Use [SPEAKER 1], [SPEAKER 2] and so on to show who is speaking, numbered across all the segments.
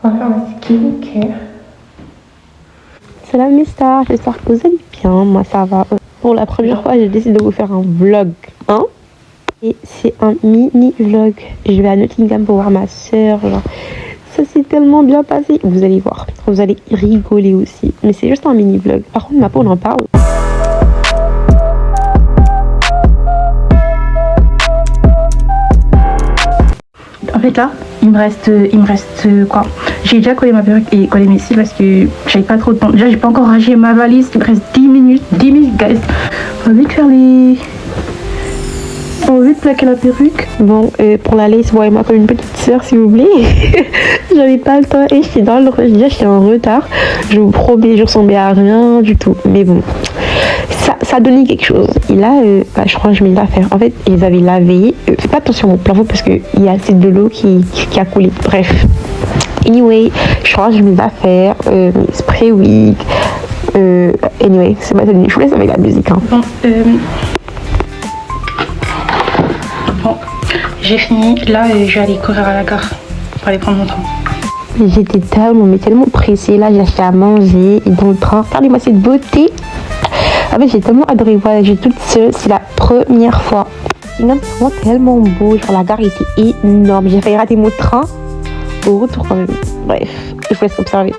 [SPEAKER 1] On va faire ma skincare.
[SPEAKER 2] Salam mes stars, j'espère que vous allez bien. Moi ça va. Pour la première fois, j'ai décidé de vous faire un vlog. Et c'est un mini vlog. Je vais à Nottingham pour voir ma soeur. Ça s'est tellement bien passé. Vous allez voir. Vous allez rigoler aussi. Mais c'est juste un mini vlog. Par contre, ma peau, on en parle.
[SPEAKER 1] En fait là, il me reste quoi? J'ai déjà collé ma perruque et collé mes cils parce que j'avais pas trop de temps. Déjà j'ai pas encore rangé ma valise, il me reste 10 minutes guys. On va vite faire les... On va vite plaquer la perruque.
[SPEAKER 2] Bon, pour la lace, voyez-moi comme une petite soeur s'il vous plaît. J'avais pas le temps et j'étais dans le rush. Déjà j'étais en retard. Je vous promets, je ressemblais à rien du tout. Mais bon, ça donnait quelque chose. Et là, je crois que je mets l'affaire. En fait, ils avaient lavé. Faites pas attention au plafond parce qu'il y a assez de l'eau qui a coulé. Bref. Anyway, je crois que je mets l'affaire. Mes spray wig. Anyway, c'est pas tenu. Je vous laisse avec la musique. Hein.
[SPEAKER 1] Bon, j'ai fini. Là, je vais aller courir à la gare pour aller prendre mon train.
[SPEAKER 2] J'étais tellement pressée. Là, j'ai acheté à manger et dans le train. Regardez-moi cette beauté. En fait, j'ai tellement adoré voyager toute seule. C'est la première fois. C'est vraiment tellement beau. Genre, la gare était énorme. J'ai failli rater mon train au retour quand même. Bref, il faut laisser observer.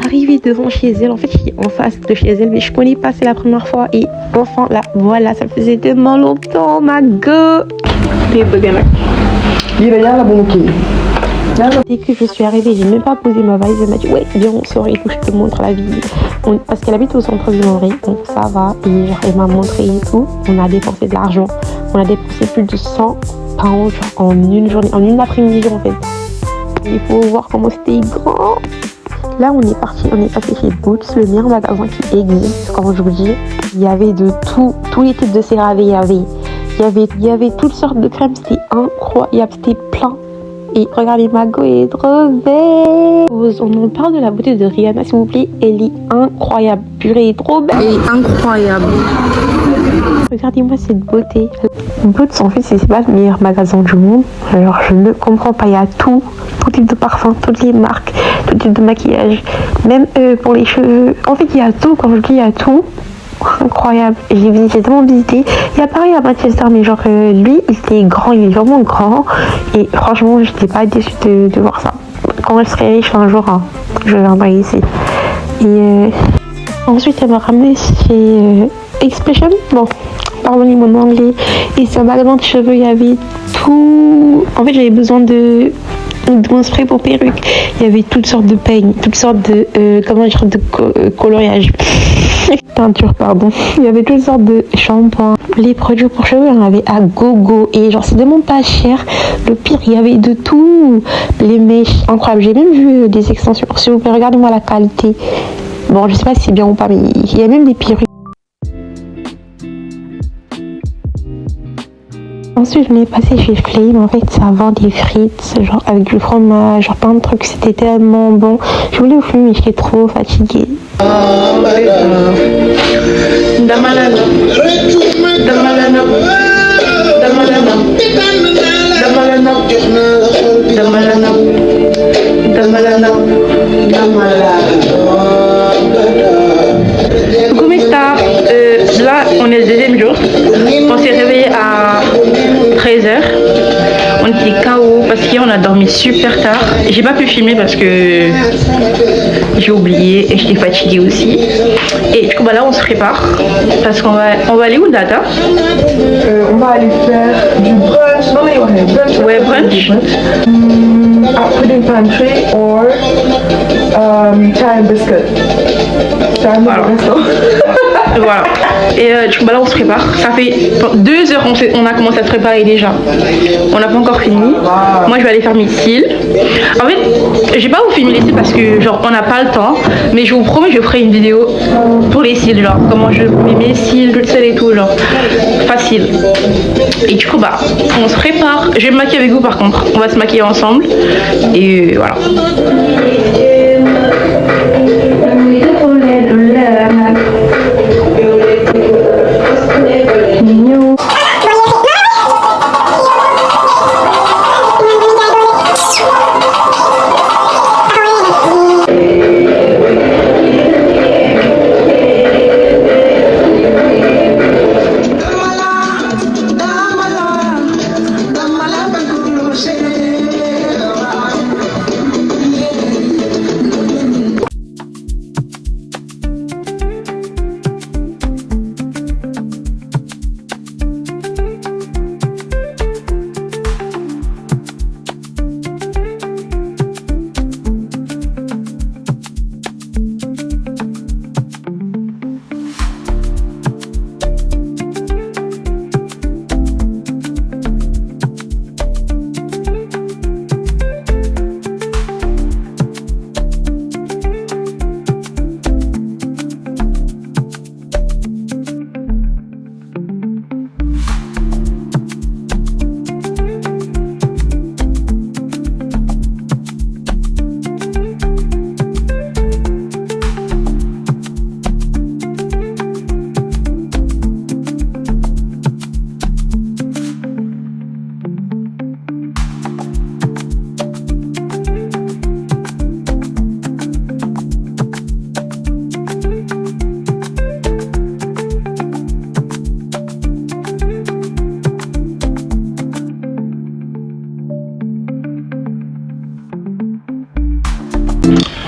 [SPEAKER 2] Arrivée devant chez elle, en fait je suis en face de chez elle mais je connais pas, c'est la première fois et enfin là voilà, ça faisait tellement longtemps ma gueule. Dès que je suis arrivée, j'ai même pas posé ma valise, elle m'a dit ouais viens on sort et tout, je te montre la ville. Parce qu'elle habite au centre du Marais, donc ça va, et genre elle m'a montré et tout. On a dépensé de l'argent, on a dépensé plus de 100 pounds en une journée, en une après-midi en fait. Il faut voir comment c'était grand. Là, on est passé chez Boots, le meilleur magasin qui existe. Comme je vous dis, il y avait de tout, tous les types de CeraVe. Il y avait toutes sortes de crèmes, c'était incroyable, c'était plein. Et regardez, ma go est trop belle. On en parle de la beauté de Rihanna, s'il vous plaît. Elle est incroyable. Purée, est trop belle.
[SPEAKER 1] Elle est incroyable.
[SPEAKER 2] Regardez-moi cette beauté. Boots, en fait, c'est pas le meilleur magasin du monde. Alors, je ne comprends pas. Il y a tout type de parfum, toutes les marques, tout type de maquillage, même pour les cheveux. En fait, il y a tout. Quand je dis il y a tout, incroyable. J'ai tellement visité. Il y a pareil à Manchester, mais genre lui, il était grand, il est vraiment grand. Et franchement, je n'étais pas déçue de voir ça. Quand je serai riche un jour, hein, je viendrai ici. Et ensuite, elle m'a ramené chez Expression. Bon, pardonnez mon anglais. Et c'est un magasin de cheveux, il y avait tout. En fait, j'avais besoin de mon spray pour perruque. Il y avait toutes sortes de peignes, toutes sortes de coloriage. Teinture, pardon. Il y avait toutes sortes de shampoings. Les produits pour cheveux, il y en avait à gogo. Et genre, c'est tellement pas cher. Le pire, il y avait de tout. Les mèches, incroyable. J'ai même vu des extensions. S'il vous plaît, regardez-moi la qualité. Bon, je sais pas si c'est bien ou pas, mais il y a même des perruques. Ensuite, je l'ai passé chez Flame. En fait, ça vend des frites, genre avec du fromage, genre plein de trucs. C'était tellement bon. Je voulais vous filmer, mais j'étais trop fatiguée.
[SPEAKER 1] Coucou mes stars, là on est le deuxième jour. On s'est réveillé à 13h. On était KO parce qu'hier on a dormi super tard. J'ai pas pu filmer parce que j'ai oublié et j'étais fatiguée aussi. Et du coup bah là on se prépare parce qu'on va aller où Data?
[SPEAKER 3] On va aller faire du brunch. Non mais ouais, brunch.
[SPEAKER 1] Ouais, brunch.
[SPEAKER 3] At Pudding Pantry or chai and biscuit.
[SPEAKER 1] Voilà. Voilà. Et du coup bah là on se prépare. Ça fait 2 heures on a commencé à se préparer déjà. On n'a pas encore fini. Moi je vais aller faire mes cils. En fait, je vais pas vous filmer les cils parce que genre on n'a pas le temps. Mais je vous promets je ferai une vidéo pour les cils, genre comment je mets mes cils toute seule et tout, genre facile. Et du coup bah on se prépare. Je vais me maquiller avec vous par contre. On va se maquiller ensemble. Et voilà.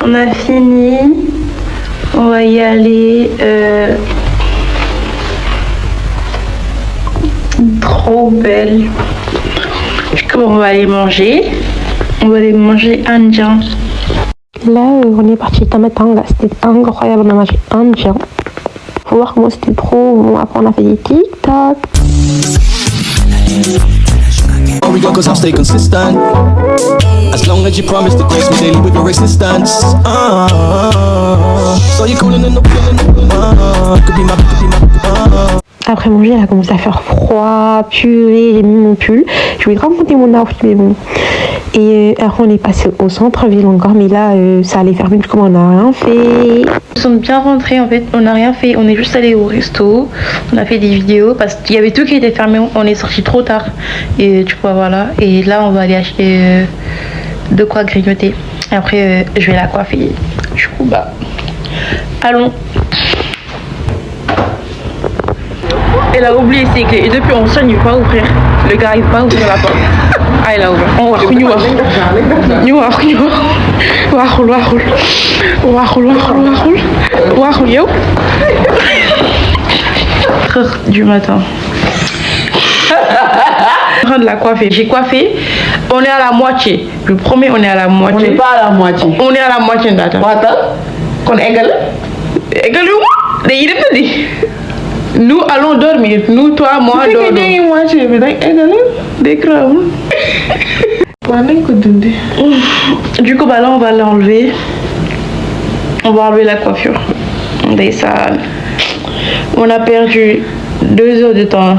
[SPEAKER 1] On a fini. On va y aller. Trop belle. Du coup, on va aller manger. On va aller manger indien.
[SPEAKER 2] Là, on est parti Tamatanga. C'était incroyable. On a mangé indien. Faut voir comment c'était trop bon. Après, on a fait des TikTok.
[SPEAKER 4] Cause I'll stay consistent. As long as you promise to grace me daily with your resistance. So you calling in the could be my.
[SPEAKER 2] Après manger, elle a commencé à faire froid, purée, j'ai mis mon pull. Je voulais grave monter mon outfit, mais bon. Et après, on est passé au centre-ville encore, mais là, ça allait fermer, du coup, on n'a rien fait.
[SPEAKER 1] Nous sommes bien rentrés, en fait, on n'a rien fait. On est juste allé au resto, on a fait des vidéos parce qu'il y avait tout qui était fermé. On est sorti trop tard. Et tu vois, voilà. Et là, on va aller acheter de quoi grignoter. Et après, je vais la coiffer. Du coup, bah, allons. Elle a oublié ses clés et depuis on sonne, il ne veut pas ouvrir. Le gars il ne veut pas ouvrir la porte. Ah il a ouvert. On va du matin. En train de la coiffer. J'ai coiffé. On est à la moitié. Je promets, on est à la moitié.
[SPEAKER 3] On n'est pas à la moitié.
[SPEAKER 1] On est à la moitié d'atteindre.
[SPEAKER 3] Attends. Qu'on égale.
[SPEAKER 1] Égale-moi. Nous allons dormir. Nous, toi, moi, dormons. Du coup, bah là, on va l'enlever. On va enlever la coiffure. On a perdu 2 heures de temps.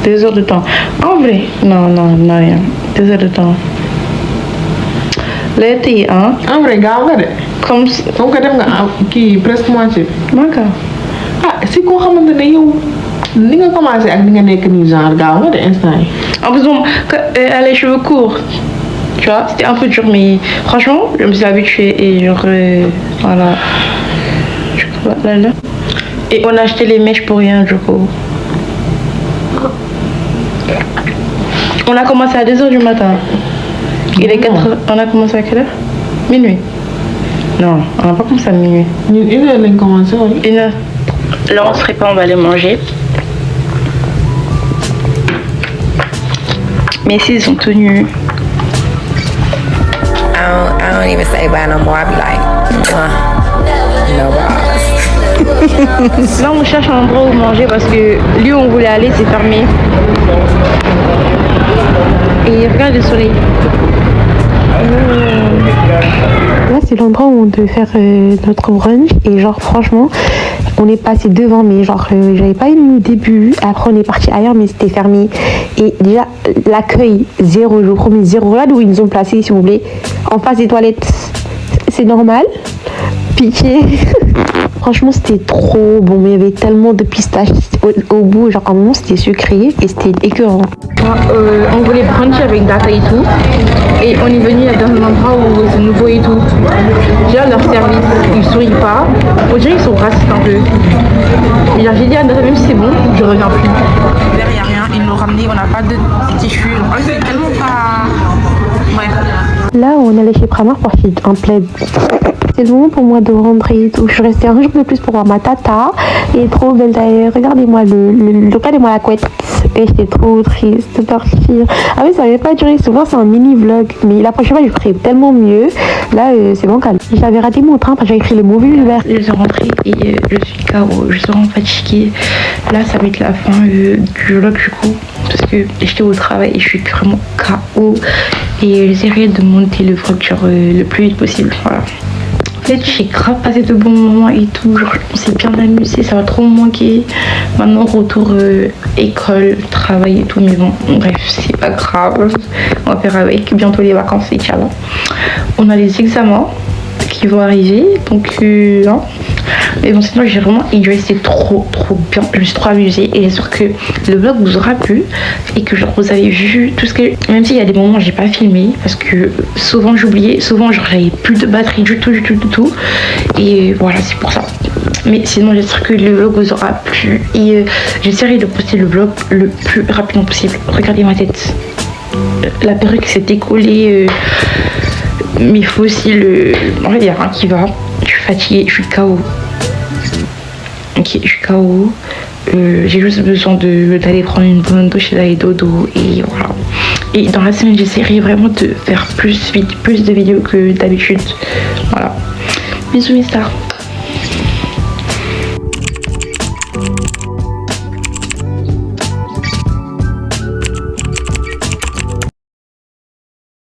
[SPEAKER 1] 2 heures de temps. En vrai, non, rien. 2 heures de temps. L'été, hein?
[SPEAKER 3] En vrai, gars,
[SPEAKER 1] comme
[SPEAKER 3] que dem nga kii presque moitié.
[SPEAKER 1] D'accord.
[SPEAKER 3] Ah si koo xamante ne yow ni nga commencé ak ni nga nekk nii genre gaaw nga de instant yi.
[SPEAKER 1] En plus, bon, elle a les cheveux courts. Tu vois, c'était un peu dur, mais franchement, je me suis habituée et genre, voilà. Du coup, là. Et on a acheté les mèches pour rien, du coup. On a commencé à 2 heures du matin. Il est 4 heures. On a commencé à quelle heure? Minuit. Non, on n'a pas commencé à minuit.
[SPEAKER 3] Une heure lañ commencé wala.
[SPEAKER 1] Une heure. Là, on se prépare, on va aller manger. Mais si ils sont tenus.
[SPEAKER 5] I don't even say bye no more. I be like, no balls.
[SPEAKER 1] Là, on cherche un endroit où manger parce que lui où on voulait aller, c'est fermé. Et regarde le soleil.
[SPEAKER 2] Là, c'est l'endroit où on devait faire notre brunch. Et genre, franchement, on est passé devant, mais genre, j'avais pas aimé au début. Après, on est parti ailleurs, mais c'était fermé. Et déjà, l'accueil, zéro, je vous promets, zéro. Là où ils nous ont placés, si vous voulez, en face des toilettes, c'est normal. Piqué. Franchement, c'était trop bon, mais il y avait tellement de pistaches au bout. Genre, à un moment, c'était sucré et c'était écœurant.
[SPEAKER 1] On voulait bruncher avec Data et tout. Et on est venu dans un endroit où c'est nouveau et tout. Déjà, leur service, ils sourient pas. On dirait qu'ils sont racistes un peu. Mais j'ai dit à Data, même si c'est bon, je reviens plus. Derrière rien, ils nous ramené, on n'a pas de tissu. C'est tellement pas. Bref.
[SPEAKER 2] Là, on allait chez Primark pour acheter un plaid. C'est le moment pour moi de rentrer et tout. Je suis restée un jour de plus pour voir ma tata. Elle est trop belle d'ailleurs. Regardez-moi regardez-moi la couette. Et j'étais trop triste de partir. Ah oui, ça n'avait pas duré. Souvent, c'est un mini vlog. Mais la prochaine fois, je ferai tellement mieux. Là, c'est bancal. J'avais raté mon train parce que j'avais écrit le mauvais univers.
[SPEAKER 1] Je suis rentrée et je suis KO. Je suis vraiment fatiguée. Là, ça va être la fin du vlog du coup. Parce que j'étais au travail et je suis vraiment KO. Et j'essaierai de monter le vlog genre, le plus vite possible. Voilà. En fait, j'ai grave passé de bons moments et tout. Genre, on s'est bien amusé, ça va trop me manquer. Maintenant, retour école, travail et tout. Mais bon, bref, c'est pas grave. On va faire avec. Bientôt les vacances, Inch'Allah. On a les examens qui vont arriver. Donc, hein. Mais bon, sinon, j'ai vraiment enjoy. C'était trop bien. Je me suis trop amusée. Et j'espère que le vlog vous aura plu. Et que genre, vous avez vu tout ce que. Même s'il y a des moments où j'ai pas filmé. Parce que souvent, j'oubliais. Souvent, genre, j'avais plus de batterie du tout. Et voilà, c'est pour ça. Mais sinon, j'espère que le vlog vous aura plu. Et j'essaierai de poster le vlog le plus rapidement possible. Regardez ma tête. La perruque s'est décollée. Mais il faut aussi en fait, il n'y a rien qui va. Je suis fatiguée, je suis KO. Ok, je suis KO. J'ai juste besoin d'aller prendre une bonne douche et d'aller dodo. Et voilà. Et dans la semaine, j'essaierai vraiment de faire plus de vidéos que d'habitude. Voilà. Bisous mes stars.